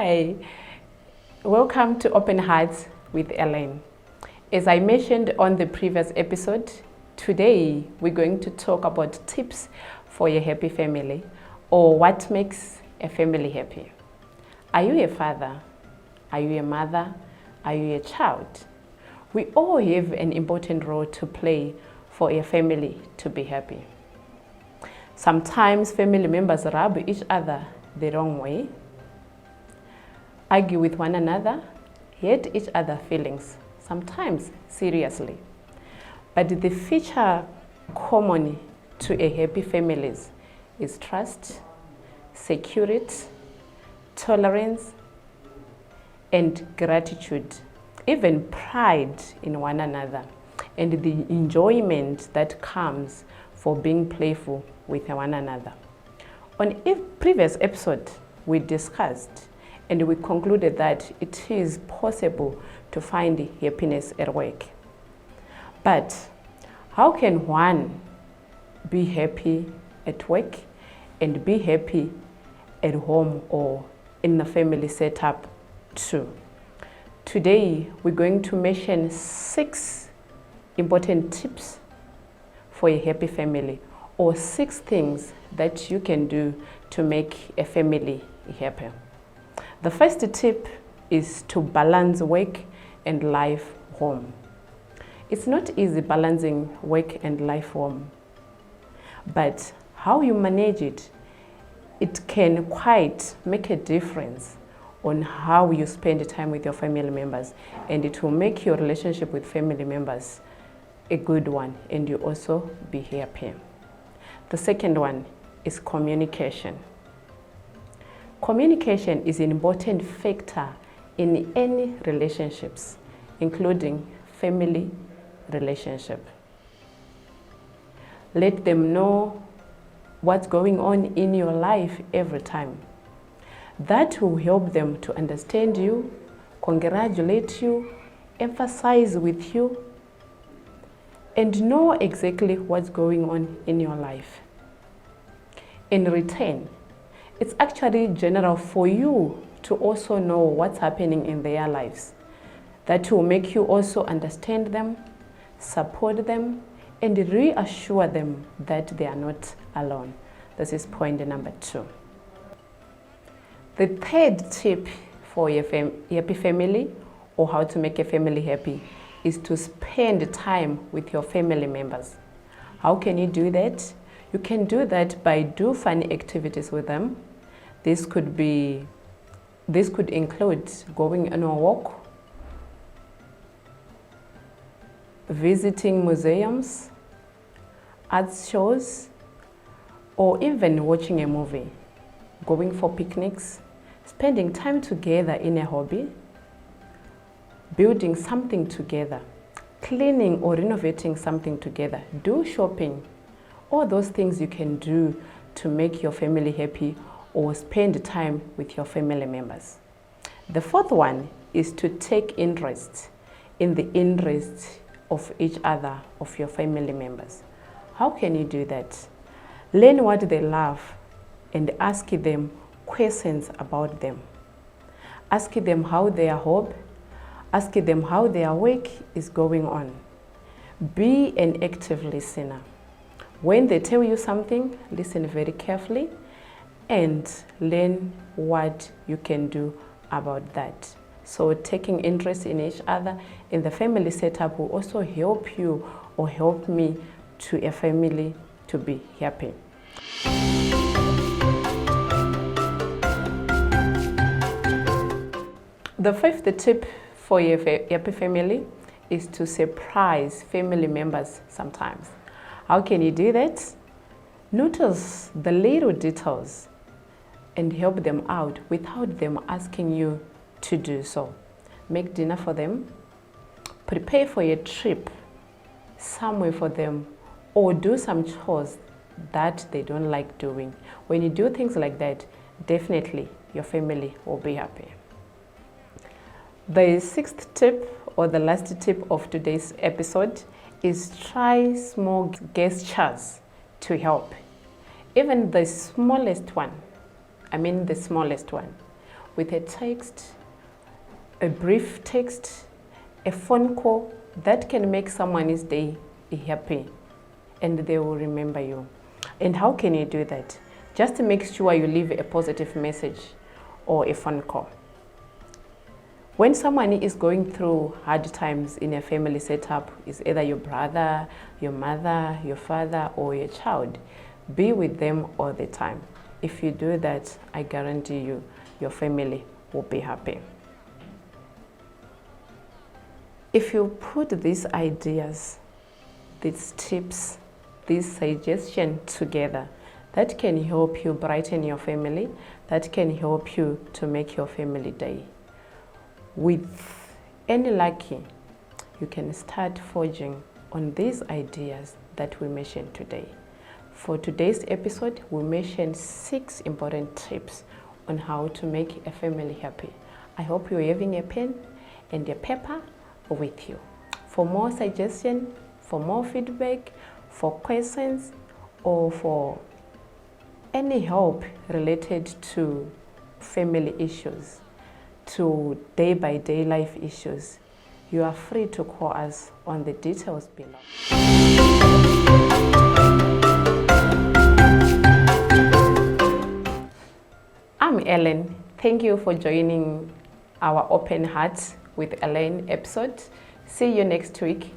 Hi, welcome to Open Hearts with Elaine. As I mentioned on the previous episode, today we're going to talk about tips for a happy family, or what makes a family happy. Are you a father? Are you a mother? Are you a child? We all have an important role to play for a family to be happy. Sometimes family members rub each other the wrong way, argue with one another, hate each other's feelings, sometimes seriously. But the feature common to a happy families is trust, security, tolerance, and gratitude, even pride in one another, and the enjoyment that comes for being playful with one another. On a previous episode, we discussed and we concluded that it is possible to find happiness at work. But how can one be happy at work and be happy at home or in the family setup too? Today, we're going to mention 6 important tips for a happy family, or 6 things that you can do to make a family happy. The first tip is to balance work and life home. It's not easy balancing work and life home, but how you manage it, it can quite make a difference on how you spend time with your family members, and it will make your relationship with family members a good one, and you also be happy. The second one is communication. Communication is an important factor in any relationships, including family relationship. Let them know what's going on in your life every time. That will help them to understand you, congratulate you, emphasize with you, and know exactly what's going on in your life. In return, it's actually general for you to also know what's happening in their lives. That will make you also understand them, support them, and reassure them that they are not alone. This is point number 2. The third tip for a happy family, or how to make a family happy, is to spend time with your family members. How can you do that? You can do that by doing fun activities with them. This could include going on a walk, visiting museums, art shows, or even watching a movie, going for picnics, spending time together in a hobby, building something together, cleaning or renovating something together, do shopping. All those things you can do to make your family happy or spend time with your family members. The fourth one is to take interest in the interests of each other, of your family members. How can you do that? Learn what they love and ask them questions about them. Ask them how their hobby, ask them how their work is going on. Be an active listener. When they tell you something, listen very carefully and learn what you can do about that. So taking interest in each other in the family setup will also help you or help me to a family to be happy. The fifth tip for a happy family is to surprise family members sometimes. How can you do that? Notice the little details and help them out without them asking you to do so. Make dinner for them, prepare for a trip somewhere for them, or do some chores that they don't like doing. When you do things like that, definitely your family will be happy. The 6th tip, or the last tip of today's episode, is try small gestures to help. Even the smallest one, with a text, a brief text, a phone call that can make someone's day happy and they will remember you. And how can you do that? Just make sure you leave a positive message or a phone call. When someone is going through hard times in a family setup, it's either your brother, your mother, your father, or your child, be with them all the time. If you do that, I guarantee you, your family will be happy. If you put these ideas, these tips, these suggestions together, that can help you brighten your family, that can help you to make your family day. With any lucky, you can start forging on these ideas that we mentioned today. For today's episode, we mentioned 6 important tips on how to make a family happy. I hope you're having a pen and a paper with you. For more suggestions, for more feedback, for questions, or for any help related to family issues, to day-by-day life issues, you are free to call us on the details below. I'm Ellen. Thank you for joining our Open Hearts with Ellen episode. See you next week.